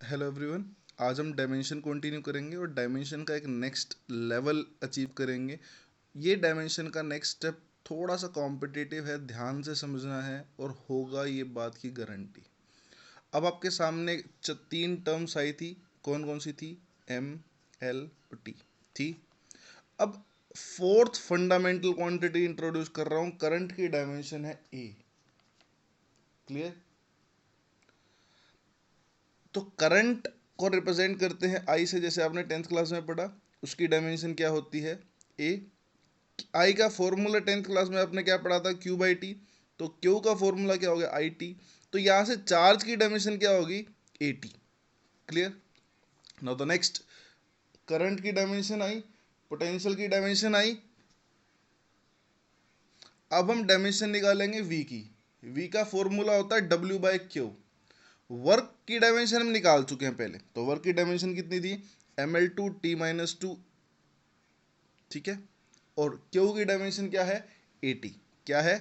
Hello everyone. आज हम dimension continue करेंगे और डायमेंशन का एक नेक्स्ट लेवल अचीव करेंगे। ये डायमेंशन का नेक्स्ट स्टेप थोड़ा सा कॉम्पिटिटिव है, ध्यान से समझना है और होगा ये बात की गारंटी। अब आपके सामने तीन टर्म्स आई थी, कौन कौन सी थी? एम, एल और टी थी। अब फोर्थ फंडामेंटल क्वांटिटी इंट्रोड्यूस कर रहा हूँ, करंट की डायमेंशन है ए। क्लियर? तो करंट को रिप्रेजेंट करते हैं आई से, जैसे आपने 10th क्लास में पढ़ा। उसकी डायमेंशन क्या होती है? ए। आई का फॉर्मूला 10th क्लास में आपने क्या पढ़ा था? Q by T. तो क्यू का फॉर्मूला क्या हो गया? I T. तो यहां से चार्ज की डायमेंशन क्या होगी? A T. Clear? Now the next, current की डायमेंशन आई, पोटेंशियल की डायमेंशन आई। अब हम डायमेंशन निकालेंगे वी की। वी का फॉर्मूला होता है डब्ल्यू बाई क्यू। वर्क की डायमेंशन हम निकाल चुके हैं पहले, तो वर्क की डायमेंशन कितनी थी? M L two T minus two. ठीक है। और क्यू की डायमेंशन क्या है? A T. क्या है?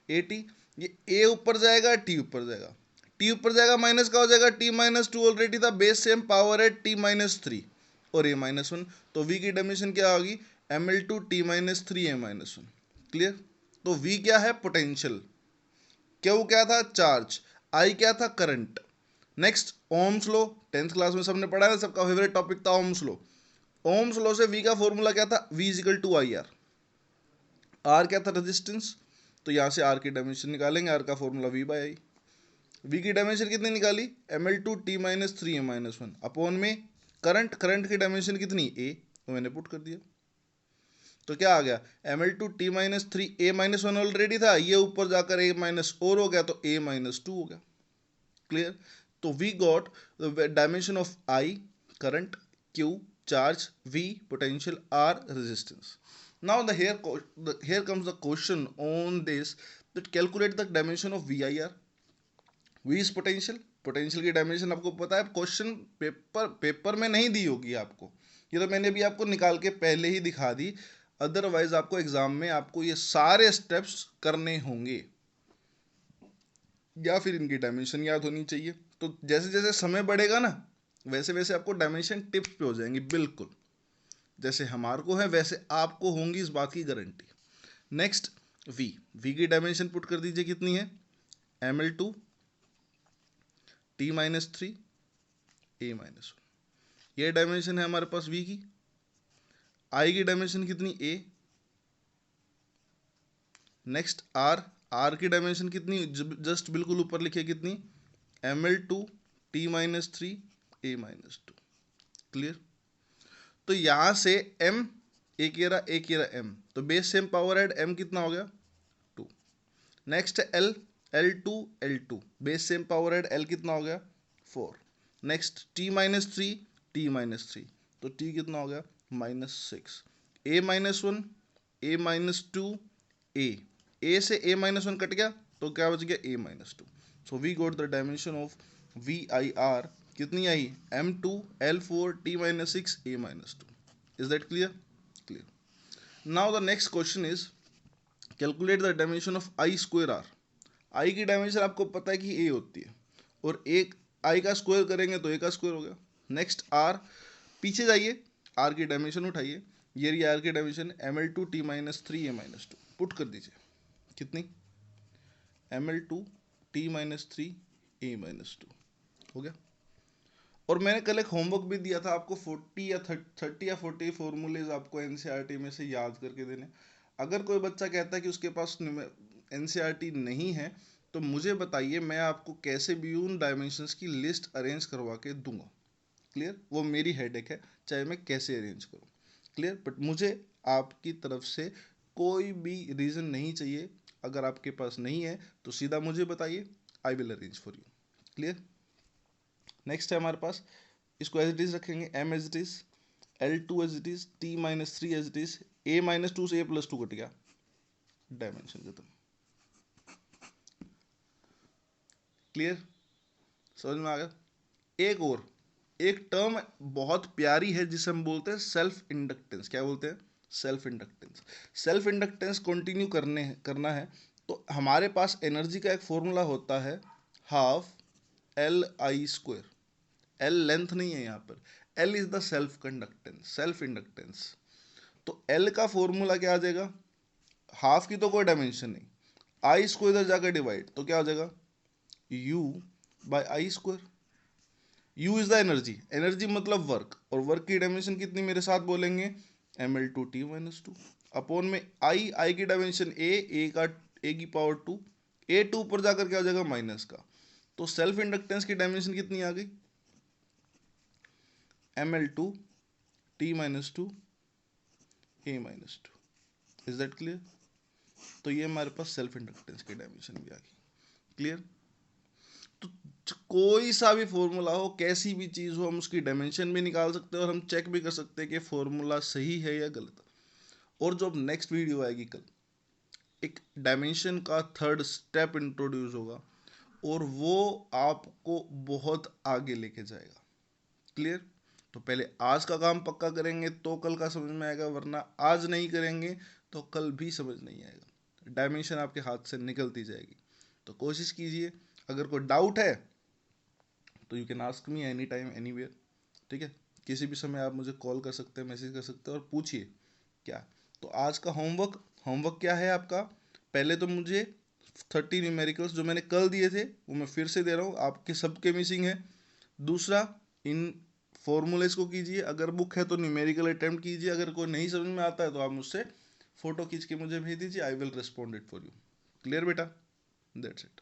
A T. ये ए ऊपर जाएगा, टी ऊपर जाएगा। टी ऊपर जाएगा, माइनस का हो जाएगा, टी माइनस टू ऑलरेडी था, बेस सेम पावर है टी माइनस थ्री और ए माइनस वन। तो वी की डायमेंशन क्या होगी? M L two T minus three A minus one. Clear? तो वी क्या है? पोटेंशियल। क्यू क्या था? चार्ज। आई क्या था? Current. Next, ohms law. 10th class में सबने पढ़ा है, सबका फेवरेट टॉपिक था ओम्स लो। ओम्स लॉ से वी का फॉर्मूला क्या था? V equal to I R. R क्या था? रेजिस्टेंस। तो यहां से आर की डायमेंशन निकालेंगे, आर का formula V by I. V की डायमेंशन कितनी निकाली? M L two T minus three A minus one upon में करंट। करंट की डायमेंशन कितनी? ए। तो मैंने पुट कर दिया। तो क्या आ गया? M L two T minus three A minus one already था, ये ऊपर जाकर ए माइनस और हो गया, तो ए माइनस टू हो गया। क्लियर? तो we got the dimension of I, current, q, charge, v, potential, r, resistance. Now here comes the question on this, that calculate the dimension of vir. v is potential. Potential की dimension आपको पता है, question paper में नहीं दी होगी आपको, ये तो मैंने भी आपको निकाल के पहले ही दिखा दी। अदरवाइज आपको एग्जाम में आपको ये सारे स्टेप्स करने होंगे, या फिर इनकी डायमेंशन याद होनी चाहिए। तो जैसे जैसे समय बढ़ेगा ना, वैसे वैसे आपको डायमेंशन टिप्स पे हो जाएंगी बिल्कुल। जैसे हमारे को है वैसे आपको होंगी, इस बात की गारंटी। Next, V. वी की डायमेंशन पुट कर दीजिए, कितनी है? M L two T minus three A minus one. ये डायमेंशन है हमारे पास वी की। आई की डायमेंशन कितनी? ए। Next, R. आर की डायमेंशन कितनी? जस्ट बिल्कुल ऊपर लिखे, कितनी? M L two T minus three A minus two. Clear? तो यहां से m, एक ये रहा m, तो base same power add m कितना हो गया? Two. Next l, L two base same power add l कितना हो गया? Four. Next t minus three, T minus three, तो t कितना हो गया? Minus six. a minus one, A minus two, A से a माइनस वन कट गया, तो क्या बच गया? a minus two. So we got the dimension of V I R, कितनी आई? M two L four T minus six A minus two. Is that clear? Clear. Now the next question is, calculate the dimension of I square r. I की dimension आपको पता है कि a होती है, और एक I का स्क्वायर करेंगे तो a का स्क्वायर हो गया। नेक्स्ट r, पीछे जाइए, r की डायमेंशन उठाइए, ये रही r की dimension, M L two T minus three A minus two. Put कर दीजिए, कितनी? M L two T minus three A minus two. हो गया। और मैंने कल एक होमवर्क भी दिया था आपको, 40 या 30 या 40 फॉर्मूलेज आपको एनसीईआरटी में से याद करके देने। अगर कोई बच्चा कहता है कि उसके पास एनसीईआरटी नहीं है, तो मुझे बताइए, मैं आपको कैसे भी उन डायमेंशंस की लिस्ट अरेंज करवा के दूंगा। क्लियर? वो मेरी हेडेक है, चाहे मैं कैसे अरेंज करूँ। क्लियर? बट मुझे आपकी तरफ से कोई भी रीज़न नहीं चाहिए। अगर आपके पास नहीं है तो सीधा मुझे बताइए, I will arrange for you. Clear? Next है हमारे पास, इसको एज इट इज रखेंगे, M as it is, L two as it is, T minus three as it is, A minus two से ए प्लस टू कट गया, dimension खत्म। Clear? समझ में आ गया? एक और एक टर्म बहुत प्यारी है जिसे हम बोलते हैं सेल्फ इंडक्टेंस। क्या बोलते हैं? Self inductance. Self inductance continue करना है, तो हमारे पास एनर्जी का एक फॉर्मूला होता है, half L I square. L length नहीं है यहाँ पर, L is the self conductance, self inductance. तो एल का फॉर्मूला क्या आ जाएगा, हाफ की तो कोई डायमेंशन नहीं, आई इसको इधर जाकर डिवाइड तो क्या हो जाएगा, U by I square. U is the energy, energy मतलब वर्क, और वर्क की डायमेंशन कितनी मेरे साथ बोलेंगे, ml2t-2 अपॉन में आई की डायमेंशन ए का ए की पावर 2, A2 ऊपर जाकर क्या हो जाएगा माइनस का, तो सेल्फ इंडक्टेंस की डायमेंशन कितनी आ गई, ml2t-2 a-2। Is that clear. तो ये हमारे पास सेल्फ इंडक्टेंस की डायमेंशन भी आ गई। क्लियर। तो कोई सा भी फॉर्मूला हो, कैसी भी चीज हो, हम उसकी डायमेंशन भी निकाल सकते हैं और हम चेक भी कर सकते हैं कि फॉर्मूला सही है या गलत। और जो अब नेक्स्ट वीडियो आएगी कल, एक डायमेंशन का थर्ड स्टेप इंट्रोड्यूस होगा और वो आपको बहुत आगे लेके जाएगा। क्लियर। तो पहले आज का काम पक्का करेंगे तो कल का समझ में आएगा, वरना आज नहीं करेंगे तो कल भी समझ नहीं आएगा, डायमेंशन आपके हाथ से निकलती जाएगी। तो कोशिश कीजिए, अगर कोई डाउट है तो you can ask me any time anywhere. ठीक है, किसी भी समय आप मुझे कॉल कर सकते हैं, मैसेज कर सकते हैं और पूछिए क्या। तो आज का होमवर्क, होमवर्क क्या है आपका, पहले तो मुझे 30 न्यूमेरिकल्स जो मैंने कल दिए थे वो मैं फिर से दे रहा हूँ, आपके सबके मिसिंग है। दूसरा, इन फॉर्मूलेस को कीजिए, अगर बुक है तो न्यूमेरिकल अटेम्प्ट कीजिए, अगर कोई नहीं समझ में आता है तो आप मुझसे फोटो खींच के मुझे भेज दीजिए, I will respond it for you. Clear बेटा, दैट्स इट।